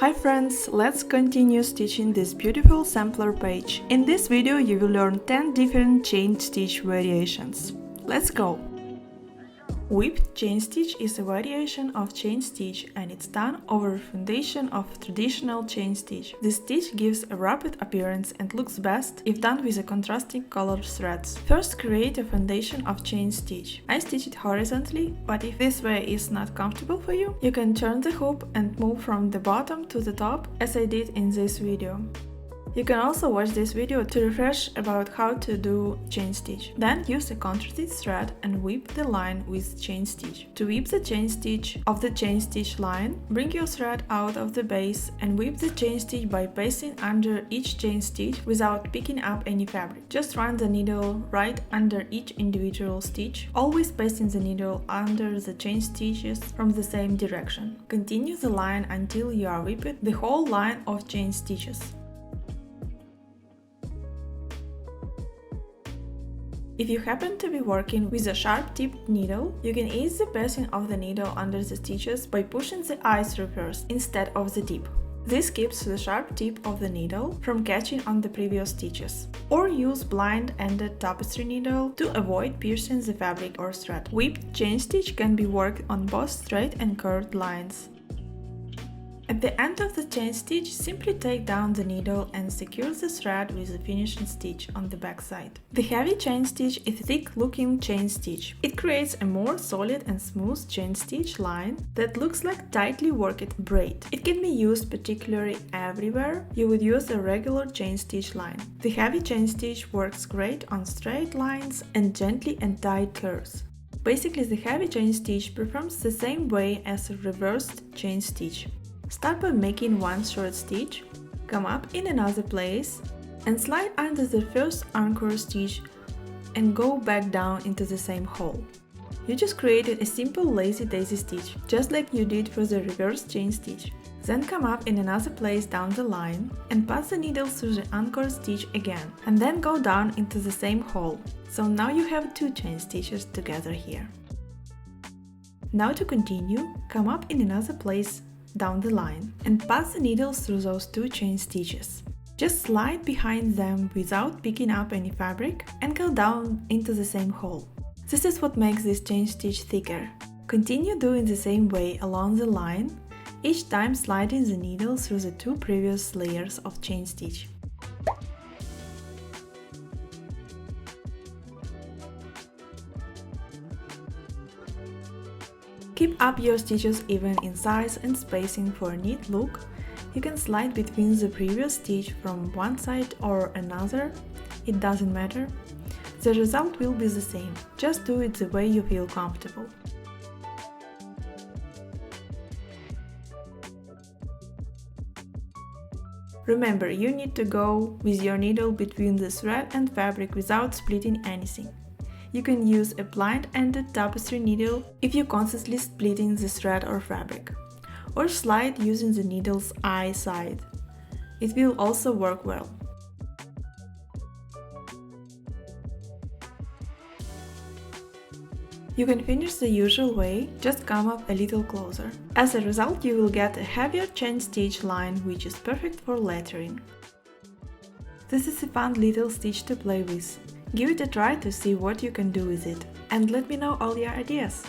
Hi friends, let's continue stitching this beautiful sampler page. In this video you will learn 10 different chain stitch variations. Let's go! Whipped chain stitch is a variation of chain stitch and it's done over a foundation of traditional chain stitch. This stitch gives a rapid appearance and looks best if done with a contrasting colored threads. First, create a foundation of chain stitch. I stitch it horizontally, but if this way is not comfortable for you, you can turn the hoop and move from the bottom to the top as I did in this video. You can also watch this video to refresh about how to do chain stitch. Then use a countersink thread and whip the line with chain stitch. To whip the chain stitch of the chain stitch line, bring your thread out of the base and whip the chain stitch by passing under each chain stitch without picking up any fabric. Just run the needle right under each individual stitch, always passing the needle under the chain stitches from the same direction. Continue the line until you are whipped the whole line of chain stitches. If you happen to be working with a sharp-tipped needle, you can ease the passing of the needle under the stitches by pushing the eye through first instead of the tip. This keeps the sharp tip of the needle from catching on the previous stitches. Or use blind-ended tapestry needle to avoid piercing the fabric or thread. Whipped chain stitch can be worked on both straight and curved lines. At the end of the chain stitch, simply take down the needle and secure the thread with a finishing stitch on the back side. The heavy chain stitch is a thick-looking chain stitch. It creates a more solid and smooth chain stitch line that looks like tightly worked braid. It can be used particularly everywhere you would use a regular chain stitch line. The heavy chain stitch works great on straight lines and gently and tight curves. Basically, the heavy chain stitch performs the same way as a reversed chain stitch. Start by making one short stitch, come up in another place, and slide under the first anchor stitch and go back down into the same hole. You just created a simple lazy daisy stitch, just like you did for the reverse chain stitch. Then come up in another place down the line and pass the needle through the anchor stitch again, and then go down into the same hole. So now you have two chain stitches together here. Now to continue, come up in another place down the line and pass the needle through those two chain stitches. Just slide behind them without picking up any fabric and go down into the same hole. This is what makes this chain stitch thicker. Continue doing the same way along the line, each time sliding the needle through the two previous layers of chain stitch. Keep up your stitches even in size and spacing for a neat look. You can slide between the previous stitch from one side or another, it doesn't matter. The result will be the same, just do it the way you feel comfortable. Remember, you need to go with your needle between the thread and fabric without splitting anything. You can use a blind-ended tapestry needle if you're constantly splitting the thread or fabric, or slide using the needle's eye side. It will also work well. You can finish the usual way, just come up a little closer. As a result, you will get a heavier chain stitch line, which is perfect for lettering. This is a fun little stitch to play with. Give it a try to see what you can do with it, and let me know all your ideas!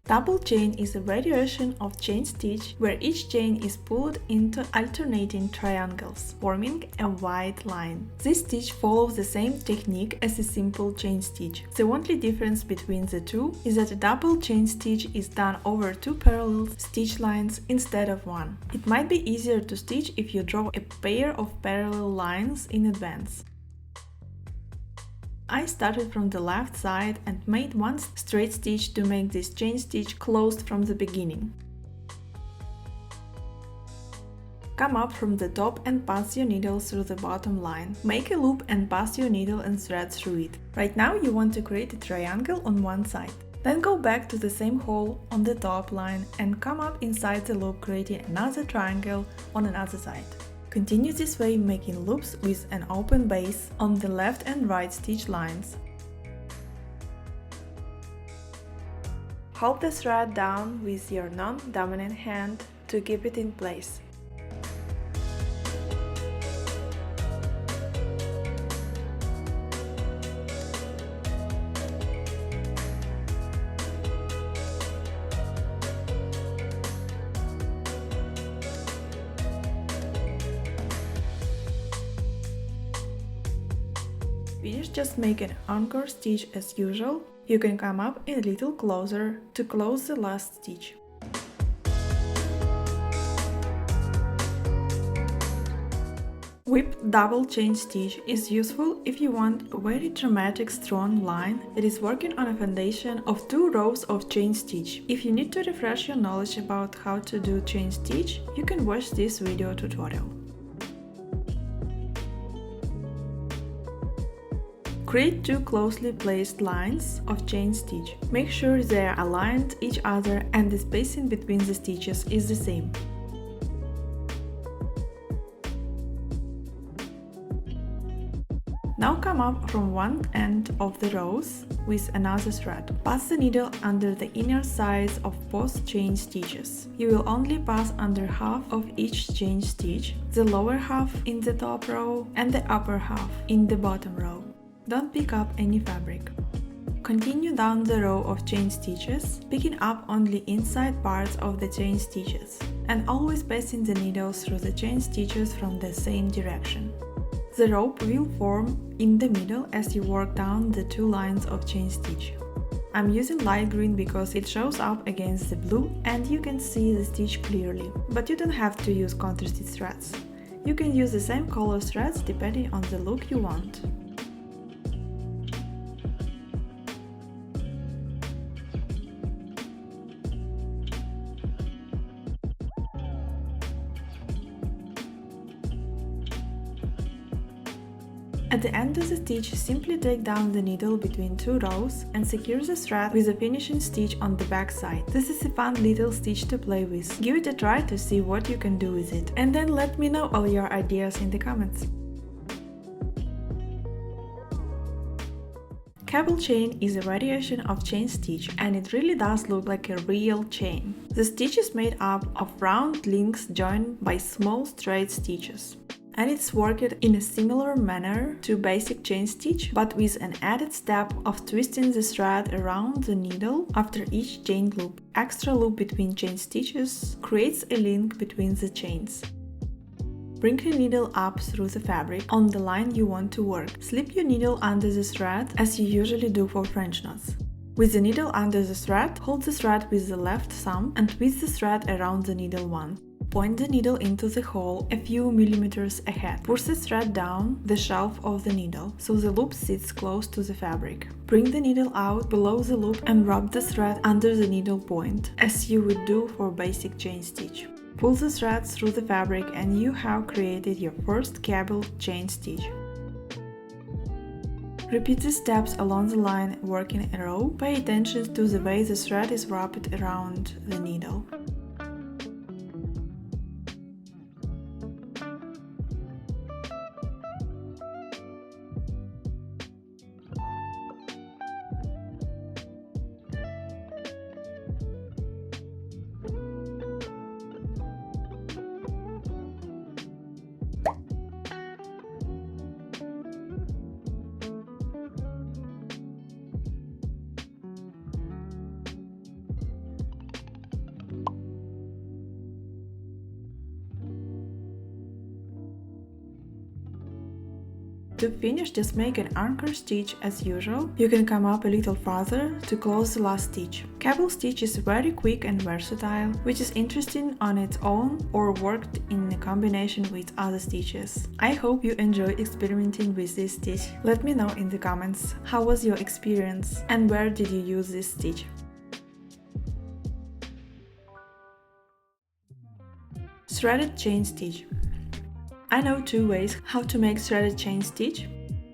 Double chain is a variation of chain stitch where each chain is pulled into alternating triangles, forming a wide line. This stitch follows the same technique as a simple chain stitch. The only difference between the two is that a double chain stitch is done over two parallel stitch lines instead of one. It might be easier to stitch if you draw a pair of parallel lines in advance. I started from the left side and made one straight stitch to make this chain stitch closed from the beginning. Come up from the top and pass your needle through the bottom line. Make a loop and pass your needle and thread through it. Right now you want to create a triangle on one side. Then go back to the same hole on the top line and come up inside the loop, creating another triangle on another side. Continue this way, making loops with an open base on the left and right stitch lines. Hold the thread down with your non-dominant hand to keep it in place. Finish, just make an anchor stitch as usual. You can come up a little closer to close the last stitch. Whip double chain stitch is useful if you want a very dramatic strong line that is working on a foundation of 2 rows of chain stitch. If you need to refresh your knowledge about how to do chain stitch, you can watch this video tutorial. Create 2 closely placed lines of chain stitch. Make sure they are aligned each other and the spacing between the stitches is the same. Now come up from one end of the rows with another thread. Pass the needle under the inner sides of both chain stitches. You will only pass under half of each chain stitch, the lower half in the top row and the upper half in the bottom row. Don't pick up any fabric. Continue down the row of chain stitches, picking up only inside parts of the chain stitches, and always passing the needle through the chain stitches from the same direction. The rope will form in the middle as you work down the 2 lines of chain stitch. I'm using light green because it shows up against the blue and you can see the stitch clearly, but you don't have to use contrasted threads. You can use the same color threads depending on the look you want. At the end of the stitch, simply take down the needle between 2 rows and secure the thread with a finishing stitch on the back side. This is a fun little stitch to play with. Give it a try to see what you can do with it. And then let me know all your ideas in the comments. Cable chain is a variation of chain stitch and it really does look like a real chain. The stitch is made up of round links joined by small straight stitches. And it's worked in a similar manner to basic chain stitch, but with an added step of twisting the thread around the needle after each chain loop. Extra loop between chain stitches creates a link between the chains. Bring your needle up through the fabric on the line you want to work. Slip your needle under the thread as you usually do for French knots. With the needle under the thread, hold the thread with the left thumb and twist the thread around the needle one. Point the needle into the hole a few millimeters ahead. Push the thread down the shelf of the needle, so the loop sits close to the fabric. Bring the needle out below the loop and rub the thread under the needle point, as you would do for basic chain stitch. Pull the thread through the fabric and you have created your first cable chain stitch. Repeat the steps along the line working a row. Pay attention to the way the thread is wrapped around the needle. To finish, just make an anchor stitch as usual. You can come up a little farther to close the last stitch. Cable stitch is very quick and versatile, which is interesting on its own or worked in a combination with other stitches. I hope you enjoy experimenting with this stitch. Let me know in the comments how was your experience and where did you use this stitch. Threaded chain stitch. I know 2 ways how to make threaded chain stitch.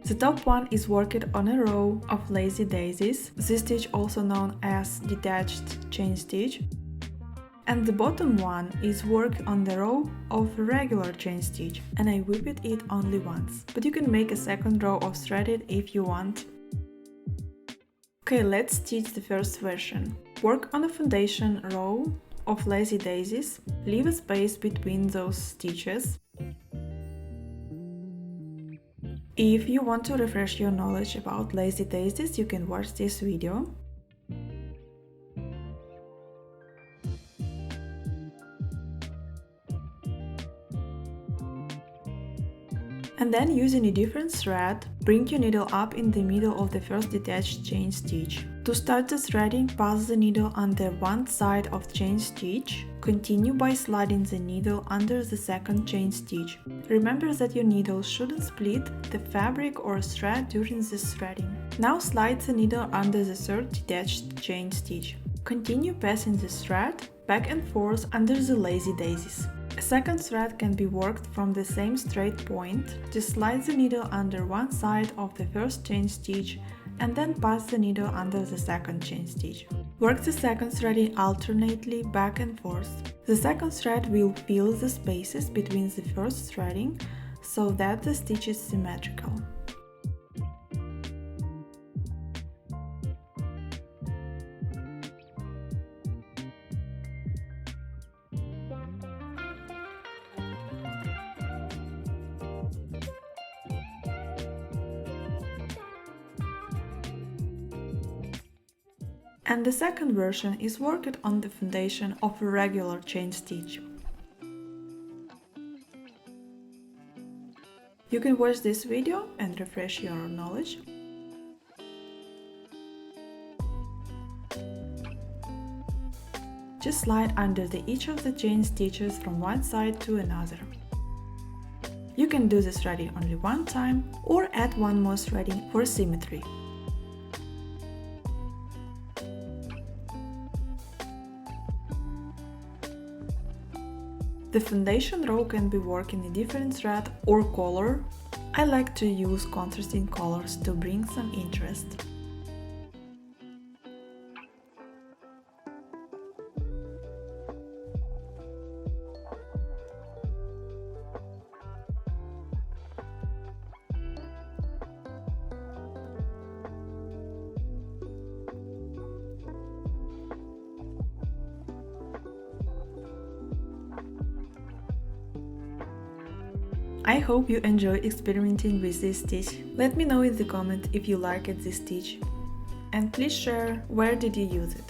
The top one is worked on a row of lazy daisies, this stitch also known as detached chain stitch. And the bottom one is worked on the row of regular chain stitch, and I whipped it only once. But you can make a second row of threaded if you want. Okay, let's stitch the first version. Work on a foundation row of lazy daisies, leave a space between those stitches. If you want to refresh your knowledge about lazy daisies, you can watch this video. And then, using a different thread, bring your needle up in the middle of the first detached chain stitch. To start the threading, pass the needle under one side of the chain stitch. Continue by sliding the needle under the second chain stitch. Remember that your needle shouldn't split the fabric or thread during this threading. Now slide the needle under the third detached chain stitch. Continue passing the thread back and forth under the lazy daisies. A second thread can be worked from the same straight point. Just slide the needle under one side of the first chain stitch and then pass the needle under the second chain stitch. Work the second threading alternately back and forth. The second thread will fill the spaces between the first threading so that the stitch is symmetrical. And the second version is worked on the foundation of a regular chain stitch. You can watch this video and refresh your knowledge. Just slide under each of the chain stitches from one side to another. You can do this threading only one time or add one more threading for symmetry. The foundation row can be worked in a different thread or color. I like to use contrasting colors to bring some interest. I hope you enjoy experimenting with this stitch. Let me know in the comment if you liked this stitch. And please share where did you use it.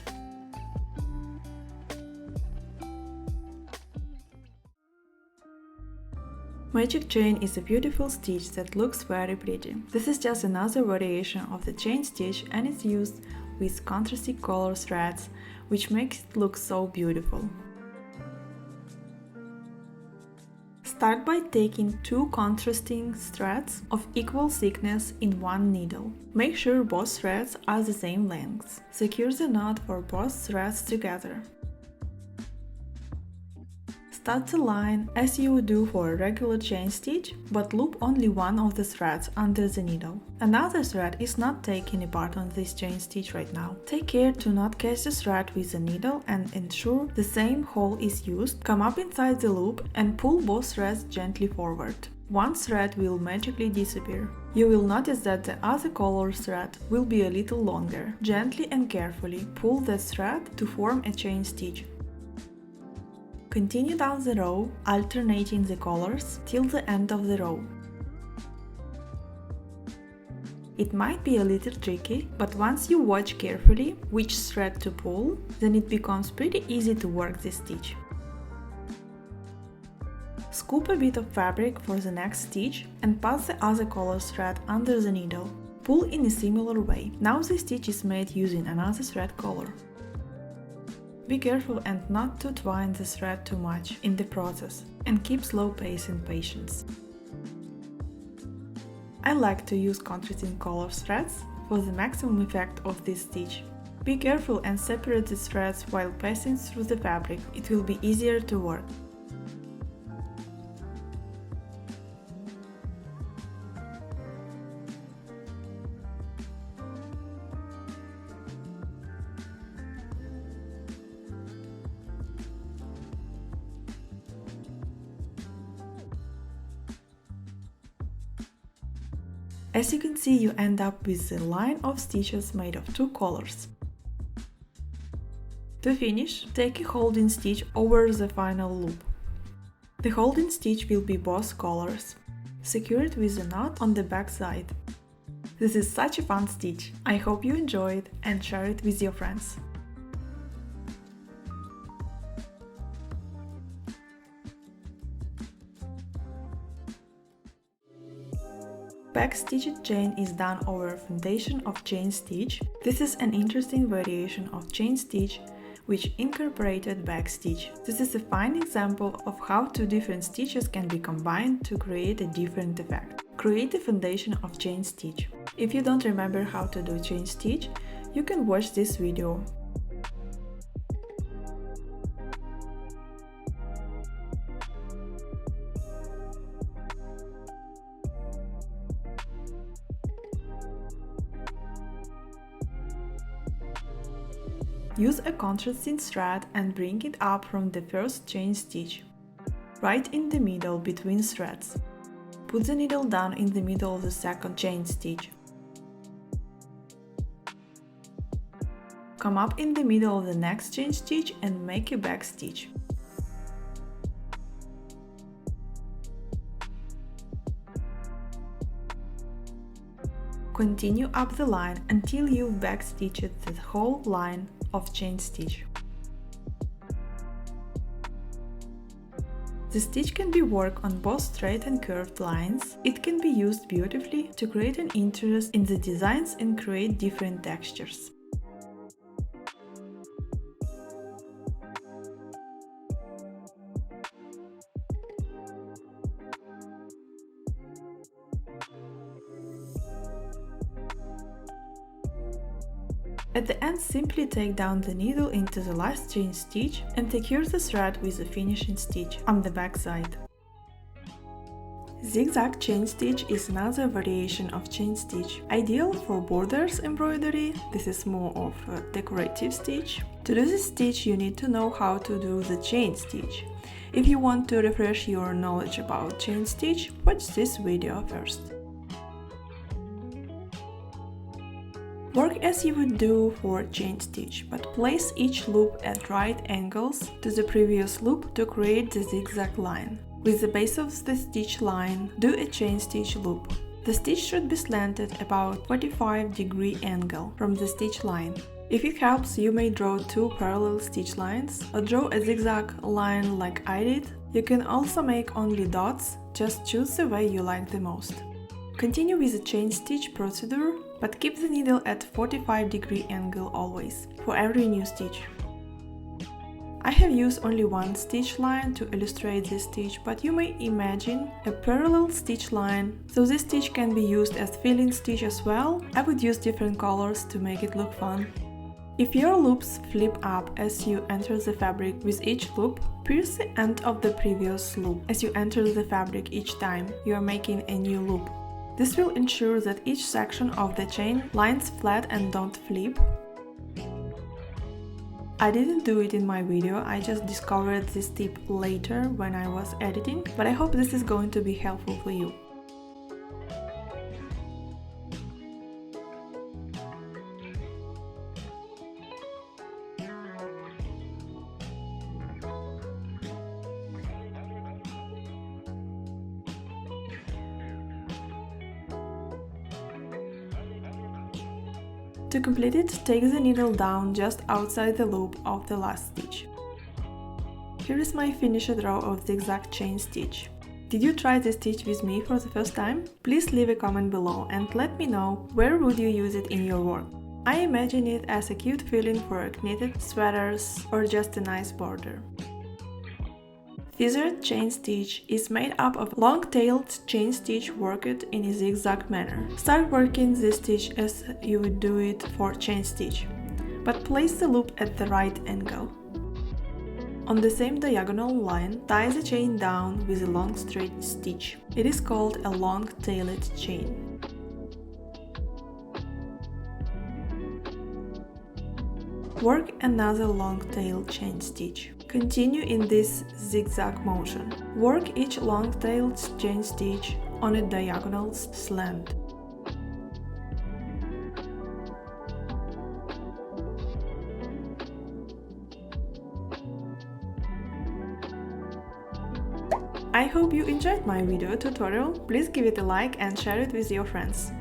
Magic chain is a beautiful stitch that looks very pretty. This is just another variation of the chain stitch and it's used with contrasting color threads, which makes it look so beautiful. Start by taking two contrasting threads of equal thickness in one needle. Make sure both threads are the same length. Secure the knot for both threads together. Start the line as you would do for a regular chain stitch, but loop only one of the threads under the needle. Another thread is not taking a part on this chain stitch right now. Take care to not catch the thread with the needle and ensure the same hole is used. Come up inside the loop and pull both threads gently forward. One thread will magically disappear. You will notice that the other color thread will be a little longer. Gently and carefully pull that thread to form a chain stitch. Continue down the row, alternating the colors till the end of the row. It might be a little tricky, but once you watch carefully which thread to pull, then it becomes pretty easy to work this stitch. Scoop a bit of fabric for the next stitch and pass the other color thread under the needle. Pull in a similar way. Now the stitch is made using another thread color. Be careful and not to twine the thread too much in the process, and keep slow pace and patience. I like to use contrasting color threads for the maximum effect of this stitch. Be careful and separate the threads while passing through the fabric, it will be easier to work. As you can see, you end up with a line of stitches made of two colors. To finish, take a holding stitch over the final loop. The holding stitch will be both colors. Secure it with a knot on the back side. This is such a fun stitch. I hope you enjoy it and share it with your friends. Backstitched chain is done over a foundation of chain stitch. This is an interesting variation of chain stitch which incorporated backstitch. This is a fine example of how two different stitches can be combined to create a different effect. Create a foundation of chain stitch. If you don't remember how to do chain stitch, you can watch this video. Use a contrasting thread and bring it up from the first chain stitch, right in the middle between threads. Put the needle down in the middle of the second chain stitch. Come up in the middle of the next chain stitch and make a back stitch. Continue up the line until you've backstitched the whole line of chain stitch. The stitch can be worked on both straight and curved lines. It can be used beautifully to create an interest in the designs and create different textures. At the end, simply take down the needle into the last chain stitch and secure the thread with a finishing stitch on the back side. Zigzag chain stitch is another variation of chain stitch, ideal for borders embroidery. This is more of a decorative stitch. To do this stitch, you need to know how to do the chain stitch. If you want to refresh your knowledge about chain stitch, watch this video first. Work as you would do for chain stitch, but place each loop at right angles to the previous loop to create the zigzag line. With the base of the stitch line, do a chain stitch loop. The stitch should be slanted about 45-degree angle from the stitch line. If it helps, you may draw two parallel stitch lines or draw a zigzag line like I did. You can also make only dots, just choose the way you like the most. Continue with the chain stitch procedure, but keep the needle at 45-degree angle always, for every new stitch. I have used only one stitch line to illustrate this stitch, but you may imagine a parallel stitch line, so this stitch can be used as filling stitch as well. I would use different colors to make it look fun. If your loops flip up as you enter the fabric with each loop, pierce the end of the previous loop as you enter the fabric each time you are making a new loop. This will ensure that each section of the chain lines flat and don't flip. I didn't do it in my video, I just discovered this tip later when I was editing, but I hope this is going to be helpful for you. To complete it, take the needle down just outside the loop of the last stitch. Here is my finished row of zigzag chain stitch. Did you try this stitch with me for the first time? Please leave a comment below and let me know where would you use it in your work. I imagine it as a cute filling for knitted sweaters or just a nice border. Feathered chain stitch is made up of long-tailed chain stitch worked in a zigzag manner. Start working this stitch as you would do it for chain stitch, but place the loop at the right angle. On the same diagonal line, tie the chain down with a long straight stitch. It is called a long-tailed chain. Work another long-tailed chain stitch. Continue in this zigzag motion. Work each long-tailed chain stitch on a diagonal slant. I hope you enjoyed my video tutorial. Please give it a like and share it with your friends.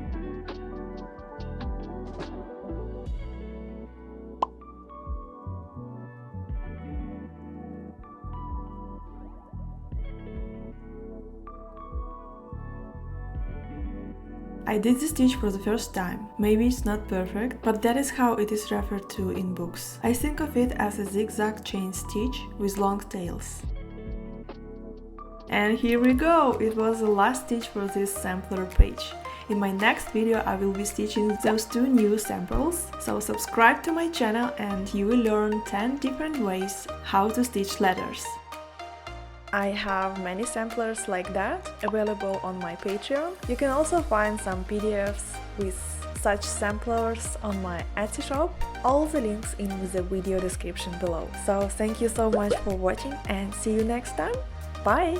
I did this stitch for the first time. Maybe it's not perfect, but that is how it is referred to in books. I think of it as a zigzag chain stitch with long tails. And here we go! It was the last stitch for this sampler page. In my next video I will be stitching those 2 new samples, so subscribe to my channel and you will learn 10 different ways how to stitch letters. I have many samplers like that available on my Patreon. You can also find some PDFs with such samplers on my Etsy shop. All the links in the video description below. So thank you so much for watching and see you next time. Bye!